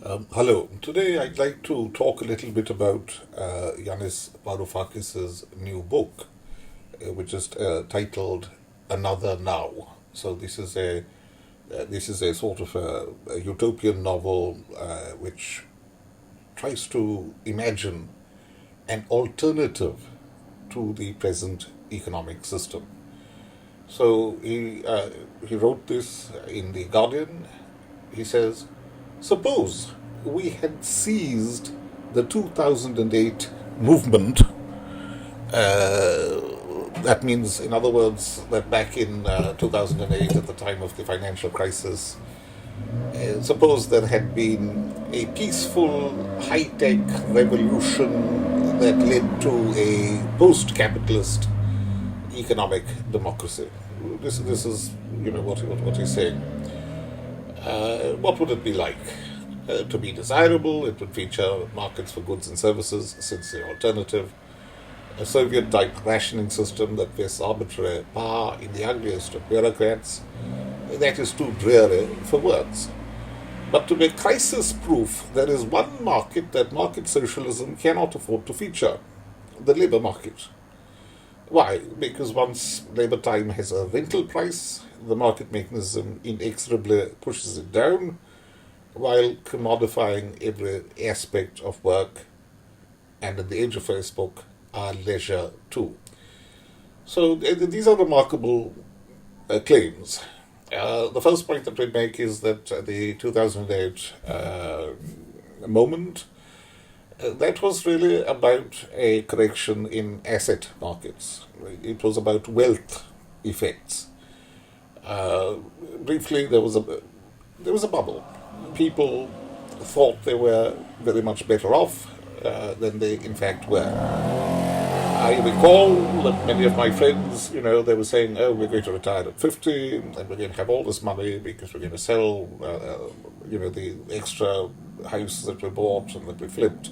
Hello. Today I'd like to talk a little bit about Yanis Varoufakis' new book, which is titled "Another Now." So this is a sort of a utopian novel which tries to imagine an alternative to the present economic system. So he wrote this in the Guardian. He says, suppose we had seized the 2008 movement. That means, in other words, that back in 2008, at the time of the financial crisis, suppose there had been a peaceful, high tech revolution that led to a post capitalist economic democracy. This is, what he's saying. What would it be like? To be desirable, it would feature markets for goods and services, since the alternative, a Soviet type rationing system that vests arbitrary power in the ugliest of bureaucrats, that is too dreary for words. But to be crisis proof, there is one market that market socialism cannot afford to feature: the labour market. Why? Because once labour time has a rental price, the market mechanism inexorably pushes it down, while commodifying every aspect of work, and in the age of Facebook, our leisure too. So these are remarkable claims. The first point that we make is that the 2008 moment, that was really about a correction in asset markets. It was about wealth effects. Uh, Briefly, there was a bubble. People thought they were very much better off than they in fact were. I recall that many of my friends, they were saying, "Oh, we're going to retire at 50, and we're going to have all this money because we're going to sell, the extra house that we bought and that we flipped."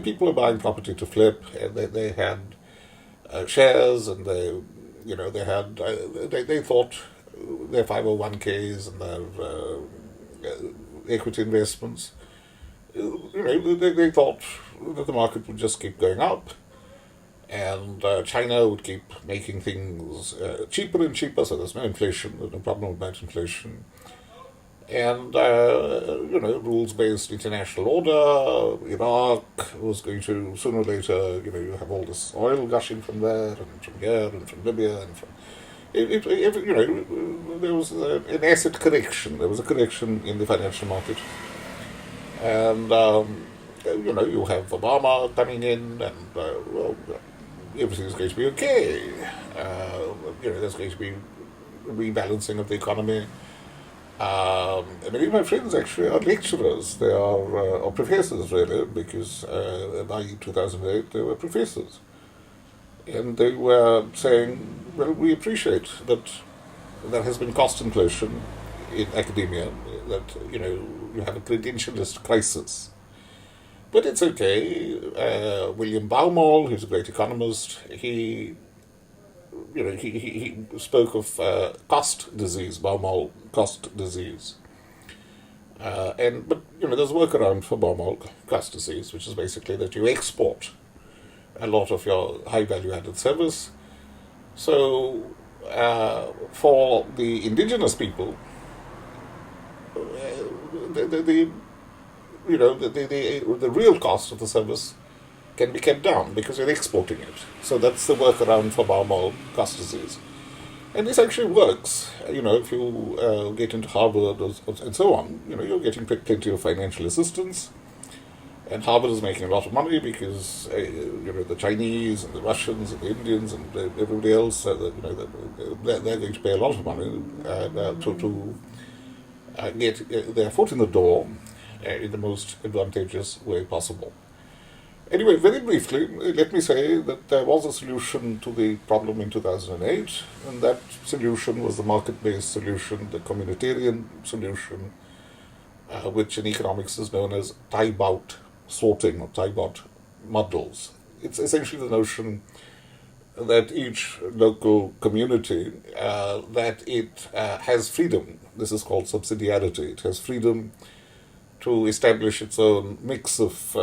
People are buying property to flip, and they had shares, and they thought their 501ks and their equity investments. They thought that the market would just keep going up, and China would keep making things cheaper and cheaper, so there's no inflation, there's no problem about inflation. And, rules-based international order, Iraq was going to, sooner or later, you have all this oil gushing from there, and from here, and from Libya, and from... there was an asset correction. There was a correction in the financial market. And, you have Obama coming in, and, everything's going to be okay. There's going to be rebalancing of the economy. Many of my friends actually are lecturers. They are or professors, really, because by 2008 they were professors. And they were saying, well, we appreciate that there has been cost inflation in academia, that, you have a credentialist crisis. But it's okay. William Baumol, who's a great economist, he spoke of cost disease, Baumol cost disease. But there's a workaround for Baumol cost disease, which is basically that you export a lot of your high value added service. So for the indigenous people, the the real cost of the service can be kept down because you're exporting it. So that's the workaround for Baumol cost disease. And this actually works. If you get into Harvard and so on, you're getting plenty of financial assistance. And Harvard is making a lot of money because, the Chinese and the Russians and the Indians and everybody else, they're going to pay a lot of money to get their foot in the door in the most advantageous way possible. Anyway, very briefly, let me say that there was a solution to the problem in 2008, and that solution was the market-based solution, the communitarian solution, which in economics is known as tie-bout sorting or tie-bout models. It's essentially the notion that each local community, that it has freedom. This is called subsidiarity. It has freedom to establish its own mix of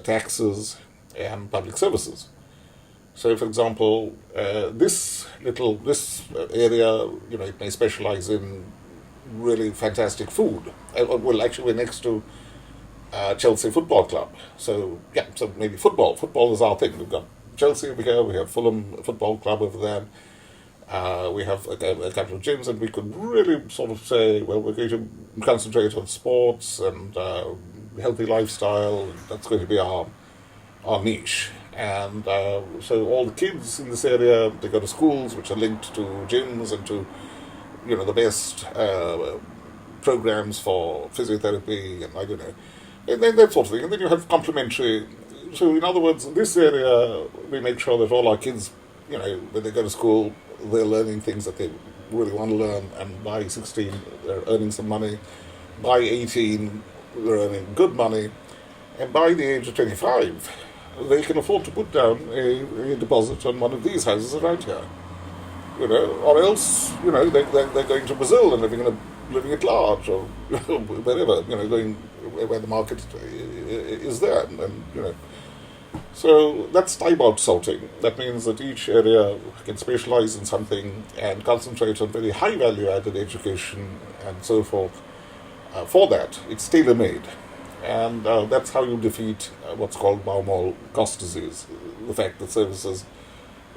taxes and public services. So, for example, this area, it may specialize in really fantastic food. Well, actually, we're next to Chelsea Football Club. So, yeah, so maybe football. Football is our thing. We've got Chelsea over here, we have Fulham Football Club over there. We have a couple of gyms, and we could really sort of say, well, we're going to concentrate on sports and healthy lifestyle. That's going to be our niche. And so all the kids in this area, they go to schools which are linked to gyms and to, the best programs for physiotherapy and I don't know, and then that sort of thing. And then you have complementary. So in other words, in this area, we make sure that all our kids, when they go to school, they're learning things that they really want to learn, and by 16, they're earning some money. By 18, they're earning good money. And by the age of 25, they can afford to put down a deposit on one of these houses around here. Or else, they're going to Brazil and living at large, or wherever, going where the market is there. And So that's type-out sorting. That means that each area can specialize in something and concentrate on very high value-added education and so forth. For that, it's tailor-made. And that's how you defeat what's called Baumol cost disease, the fact that services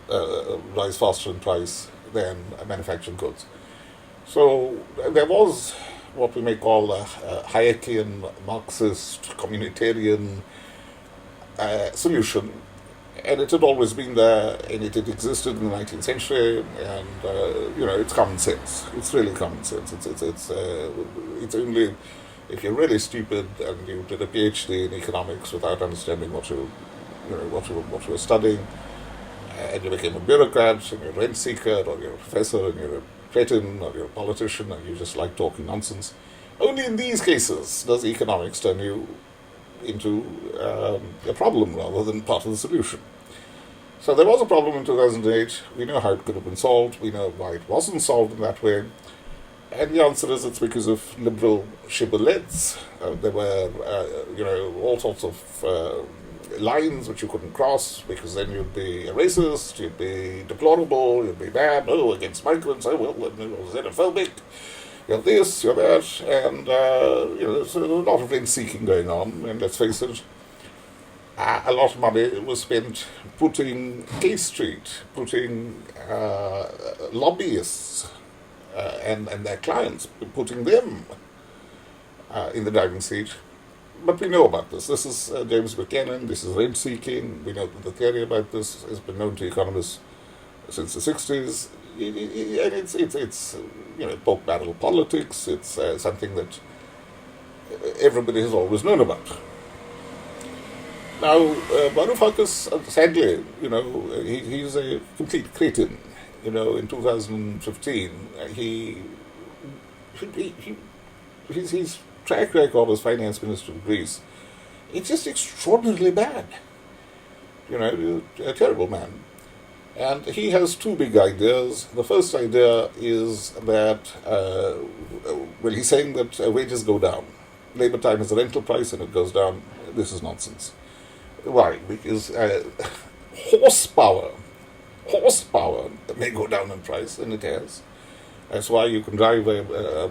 rise faster in price than manufactured goods. So there was what we may call a Hayekian, Marxist, communitarian solution, and it had always been there, and it had existed in the 19th century, and it's common sense. It's really common sense. It's only if you're really stupid and you did a PhD in economics without understanding what you were studying, and you became a bureaucrat, and you're a rent seeker, or you're a professor, and you're a cretin, or you're a politician, and you just like talking nonsense. Only in these cases does economics turn you into a problem rather than part of the solution. So there was a problem in 2008. We know how it could have been solved. We know why it wasn't solved in that way. And the answer is it's because of liberal shibboleths. There were, all sorts of lines which you couldn't cross, because then you'd be a racist, you'd be deplorable, you'd be bad, against migrants, xenophobic, you're this, you're that, and, there's a lot of rent-seeking going on, and let's face it, a lot of money was spent putting K Street, putting lobbyists and their clients, putting them in the driving seat. But we know about this. This is James Buchanan, this is rent-seeking. We know that the theory about this has been known to economists since the 60s. And it's pork barrel politics. It's something that everybody has always known about. Now, Varoufakis, sadly, he's a complete cretin. In 2015, his track record as finance minister of Greece, it's just extraordinarily bad. A terrible man. And he has two big ideas. The first idea is that, he's saying that wages go down. Labor time is a rental price and it goes down. This is nonsense. Why? Because horsepower may go down in price, and it has. That's why you can drive a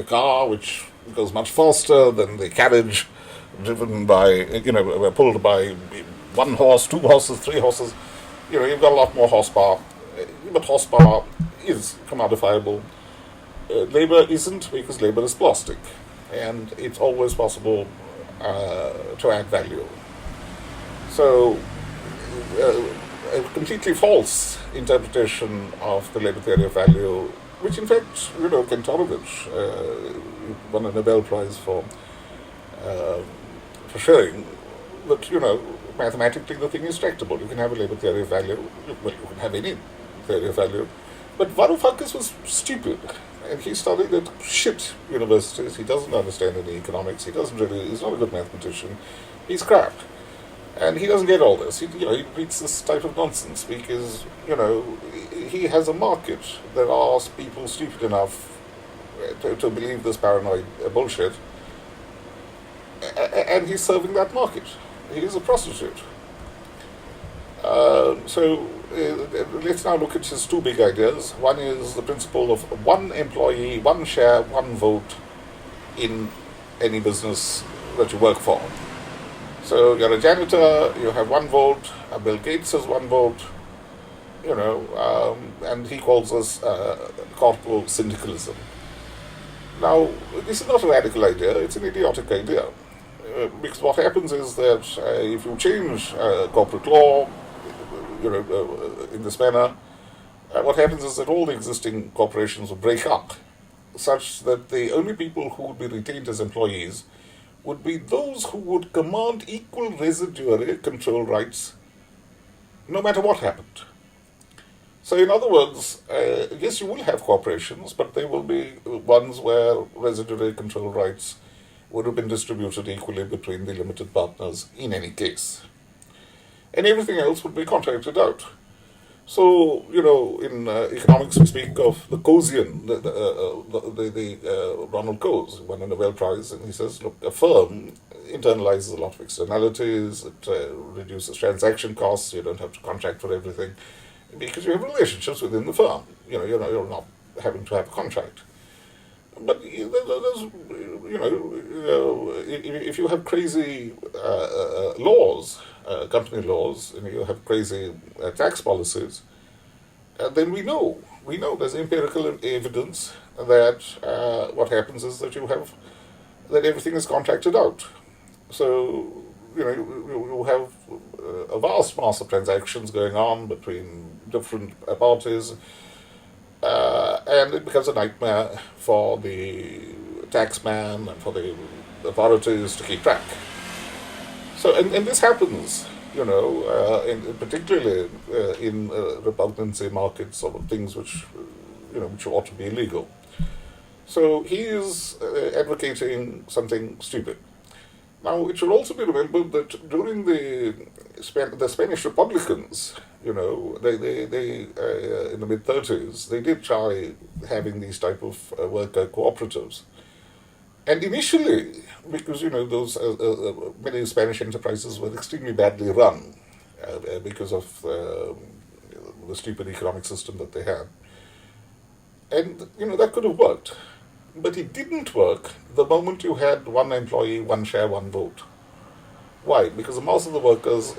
car which goes much faster than the carriage driven by, pulled by 1 horse, 2 horses, 3 horses. You've got a lot more horsepower, but horsepower is commodifiable. Labor isn't, because labor is plastic, and it's always possible to add value. So, a completely false interpretation of the labor theory of value, which in fact, Kantorovich won a Nobel Prize for showing that, mathematically the thing is tractable. You can have a labor theory of value, you can have any theory of value. But Varoufakis was stupid, and he studied at shit universities. He doesn't understand any economics. He's not a good mathematician. He's crap. And he doesn't get all this. He reads this type of nonsense because, he has a market. There are people stupid enough to believe this paranoid bullshit, and he's serving that market. He is a prostitute. Let's now look at his two big ideas. One is the principle of one employee, one share, one vote in any business that you work for. So you're a janitor, you have one vote, Bill Gates has one vote, and he calls us corporal syndicalism. Now, this is not a radical idea, it's an idiotic idea. Because what happens is that if you change corporate law, in this manner, what happens is that all the existing corporations will break up, such that the only people who would be retained as employees would be those who would command equal residuary control rights no matter what happened. So in other words, yes, you will have corporations, but they will be ones where residuary control rights would have been distributed equally between the limited partners in any case. And everything else would be contracted out. So, in economics we speak of the Coasian, Ronald Coase won a Nobel Prize, and he says, look, a firm internalizes a lot of externalities, it reduces transaction costs, you don't have to contract for everything, because you have relationships within the firm. You're not having to have a contract. But there's, if you have crazy laws, company laws, and you have crazy tax policies, then we know there's empirical evidence that what happens is that that everything is contracted out. So you have a vast mass of transactions going on between different parties. And it becomes a nightmare for the taxman and for the authorities to keep track. So, and this happens, particularly in repugnancy markets or things which ought to be illegal. So he is advocating something stupid. Now, it should also be remembered that during the Spanish Republicans, they in the mid-30s, they did try having these type of worker cooperatives. And initially, because, those many Spanish enterprises were extremely badly run because of the stupid economic system that they had. And, that could have worked. But it didn't work the moment you had one employee, one share, one vote. Why? Because the mass of the workers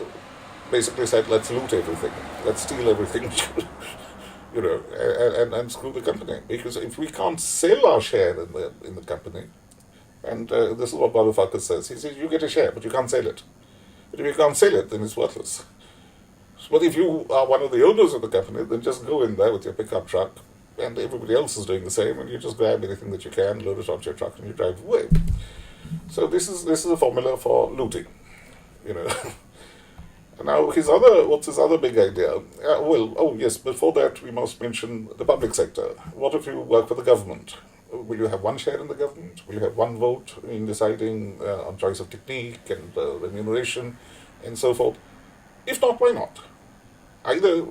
basically said, let's loot everything, let's steal everything, and screw the company. Because if we can't sell our share in the company, and this is what Varoufakis says, he says, you get a share, but you can't sell it. But if you can't sell it, then it's worthless. But if you are one of the owners of the company, then just go in there with your pickup truck, and everybody else is doing the same, and you just grab anything that you can, load it onto your truck, and you drive away. So this is a formula for looting, Now, what's his other big idea? Before that, we must mention the public sector. What if you work for the government? Will you have one share in the government? Will you have one vote in deciding on choice of technique and remuneration and so forth? If not, why not? Either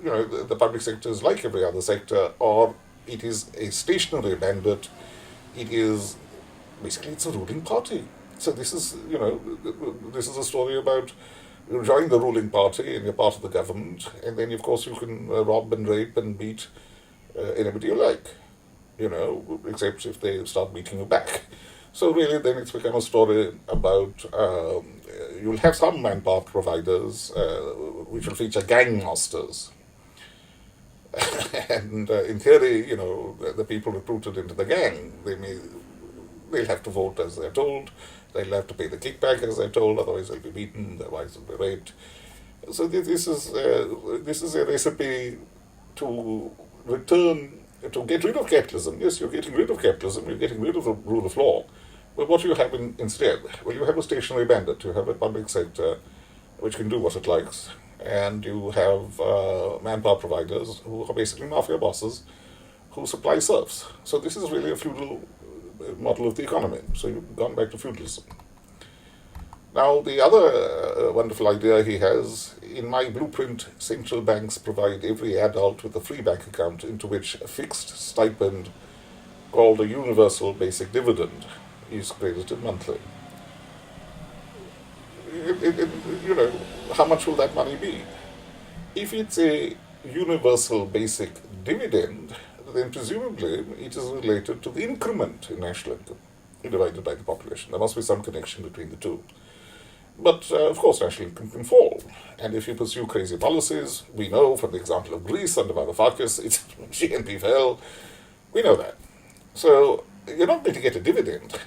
the public sector is like every other sector, or it is a stationary bandit. It's a ruling party. So this is a story about you join the ruling party and you're part of the government, and then of course you can rob and rape and beat anybody you like, except if they start beating you back. So really then it's become a story about you'll have some manpower providers which will feature gang masters. And in theory, the people recruited into the gang, they'll have to vote as they're told, they'll have to pay the kickback as they're told, otherwise they'll be beaten, their wives will be raped. So this is a recipe to get rid of capitalism. Yes, you're getting rid of capitalism, you're getting rid of the rule of law. But what do you have instead? Well, you have a stationary bandit, you have a public sector which can do what it likes, and you have manpower providers who are basically mafia bosses who supply serfs. So this is really a feudal model of the economy. So you've gone back to feudalism. Now, the other wonderful idea he has, in my blueprint, central banks provide every adult with a free bank account into which a fixed stipend called a universal basic dividend is credited monthly. You know, how much will that money be? If it's a universal basic dividend, then presumably it is related to the increment in national income divided by the population. There must be some connection between the two. But of course, national income can fall. And if you pursue crazy policies, we know from the example of Greece under Varoufakis, its GNP fell. We know that. So you're not going to get a dividend,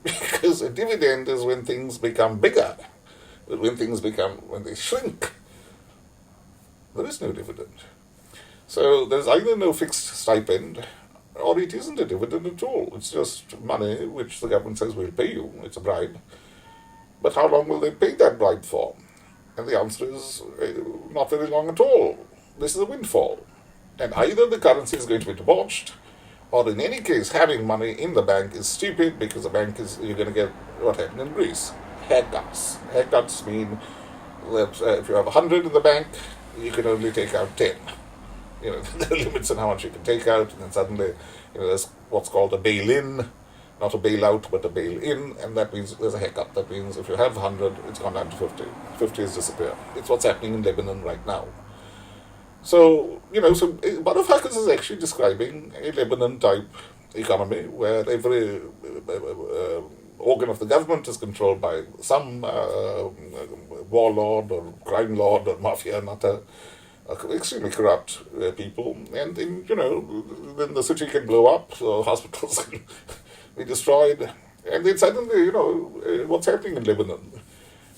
because a dividend is when things become bigger, when they shrink. There is no dividend. So there's either no fixed stipend, or it isn't a dividend at all. It's just money which the government says will pay you. It's a bribe. But how long will they pay that bribe for? And the answer is not very long at all. This is a windfall. And either the currency is going to be debauched, or in any case, having money in the bank is stupid, because the bank you're going to get what happened in Greece. Haircuts. Haircuts mean that if you have 100 in the bank, you can only take out 10. You know, there are limits on how much you can take out, and then suddenly, there's what's called a bail-in, not a bailout, but a bail-in, and that means there's a haircut. That means if you have 100, it's gone down to 50. 50 has disappeared. It's what's happening in Lebanon right now. So, so Varoufakis is actually describing a Lebanon-type economy where every organ of the government is controlled by some warlord or crime lord or mafia nutter, extremely corrupt people, and then the city can blow up, so hospitals can be destroyed, and then suddenly, what's happening in Lebanon?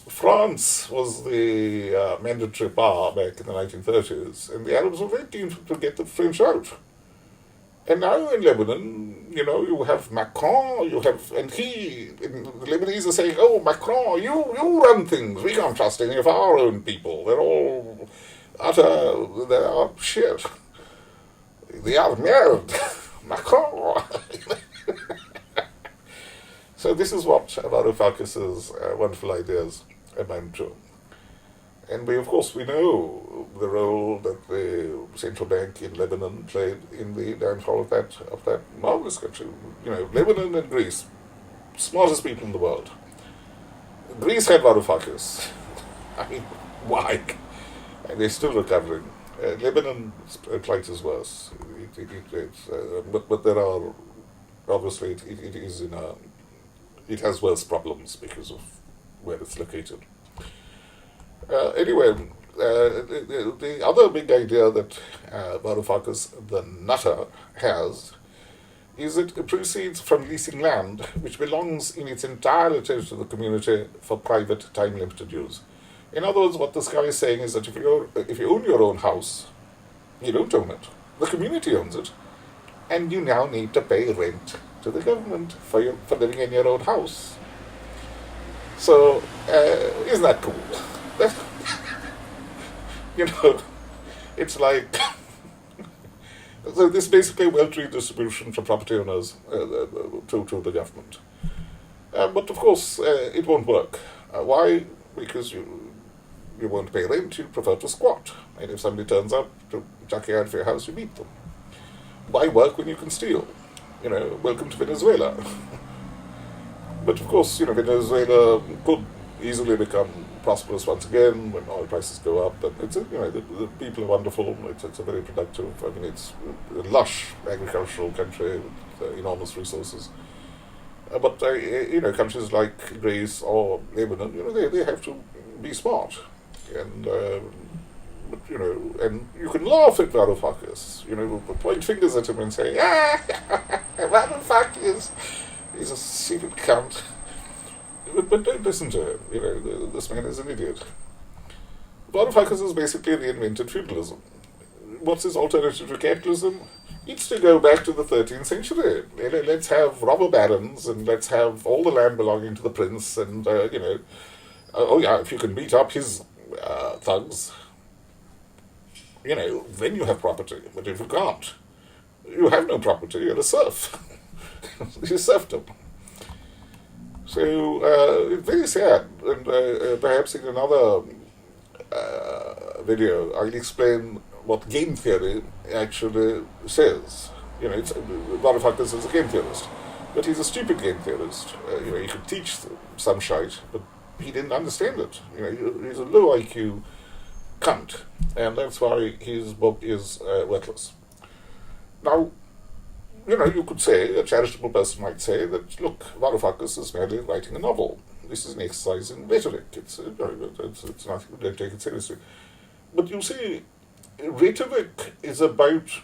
France was the mandatory power back in the 1930s, and the Arabs were very keen to get the French out. And now in Lebanon, you have Macron, and the Lebanese are saying, oh, Macron, you run things, we can't trust any of our own people, they're all they are shit. They are merde. Macron. So this is what Varoufakis' wonderful ideas amount to. And we know the role that the central bank in Lebanon played in the downfall of that marvelous country. Lebanon and Greece, smartest people in the world. Greece had Varoufakis. I mean, why? And they're still recovering. Lebanon's plight is worse. But there are, obviously, it has worse problems because of where it's located. Anyway, the other big idea that Varoufakis, the nutter, has is it proceeds from leasing land which belongs in its entirety to the community for private time-limited use. In other words, what this guy is saying is that if you own your own house, you don't own it. The community owns it, and you now need to pay rent to the government for living in your own house. So, isn't that cool? It's like so this is basically wealth redistribution from property owners to the government. But of course, it won't work. Why? Because you won't pay rent, you prefer to squat. And if somebody turns up to chuck you out of your house, you beat them. Why work when you can steal? Welcome to Venezuela. But of course, Venezuela could easily become prosperous once again when oil prices go up. And it's the people are wonderful. It's a very productive. It's a lush agricultural country with enormous resources. But countries like Greece or Lebanon, they have to be smart. And and you can laugh at Varoufakis, point fingers at him and say, Varoufakis, he's a stupid cunt. But don't listen to him, this man is an idiot. Varoufakis has basically reinvented feudalism. What's his alternative to capitalism? It's to go back to the 13th century. Let's have robber barons, and let's have all the land belonging to the prince, and, if you can beat up his thugs, then you have property. But if you can't, you have no property, you're a serf. You're serfdom. So, it's very sad, and perhaps in another video I'll explain what game theory actually says. Varoufakis is a game theorist, but he's a stupid game theorist. He could teach some shite, but he didn't understand it. He's a low IQ cunt, and that's why his book is worthless. Now, you could say, a charitable person might say that, look, Varoufakis is merely writing a novel. This is an exercise in rhetoric. It's nothing, don't take it seriously. But you see, rhetoric is about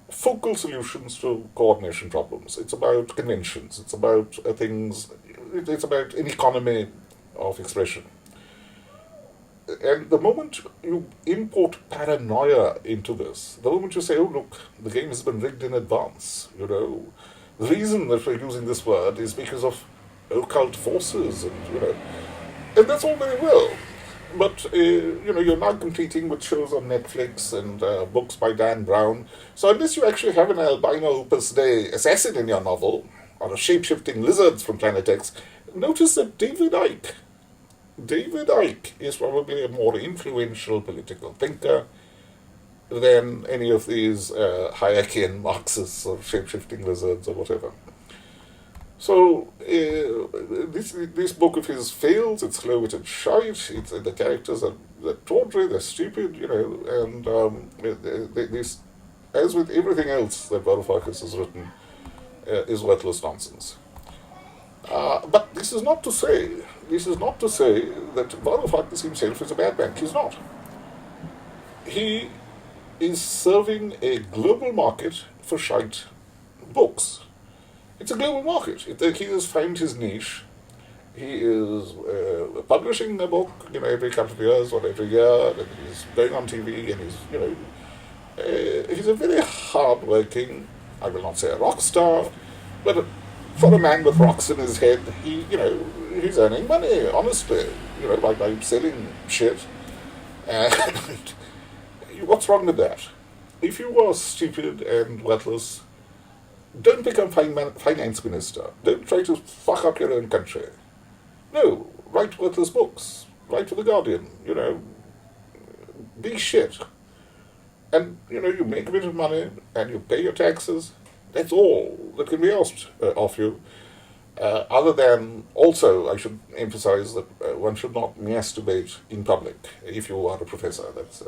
focal solutions to coordination problems. It's about conventions. It's about things. It's about an economy of expression. And the moment you import paranoia into this, the moment you say, oh, look, the game has been rigged in advance, the reason that we're using this word is because of occult forces, and that's all very well. But, you're now competing with shows on Netflix and books by Dan Brown. So unless you actually have an albino Opus Dei assassin in your novel, or a shape-shifting lizards from Planet X, notice that David Icke is probably a more influential political thinker than any of these Hayekian Marxists or shape-shifting lizards or whatever. So this book of his fails. It's slow-witted shite. The characters they're tawdry, they're stupid, and this, as with everything else that Varoufakis has written, is worthless nonsense. But this is not to say that Varoufakis himself is a bad man. He's not. He is serving a global market for shite books. It's a global market. He has found his niche. He is publishing a book, every couple of years or every year, and he's going on TV, and he's a very hard-working, I will not say a rock star, but for a man with rocks in his head, he's earning money, honestly, by selling shit. And what's wrong with that? If you are stupid and worthless, don't become finance minister. Don't try to fuck up your own country. No, write worthless books. Write for The Guardian, be shit. And, you make a bit of money and you pay your taxes. That's all that can be asked of you. Other than, also, I should emphasize that one should not masturbate in public if you are a professor. That's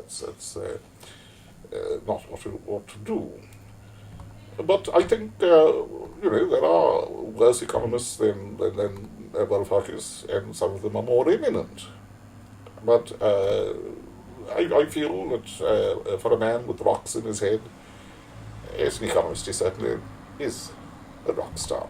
not what to do. But I think, there are worse economists than Varoufakis, and some of them are more eminent. But I feel that for a man with rocks in his head, as an economist, he certainly is a rock star.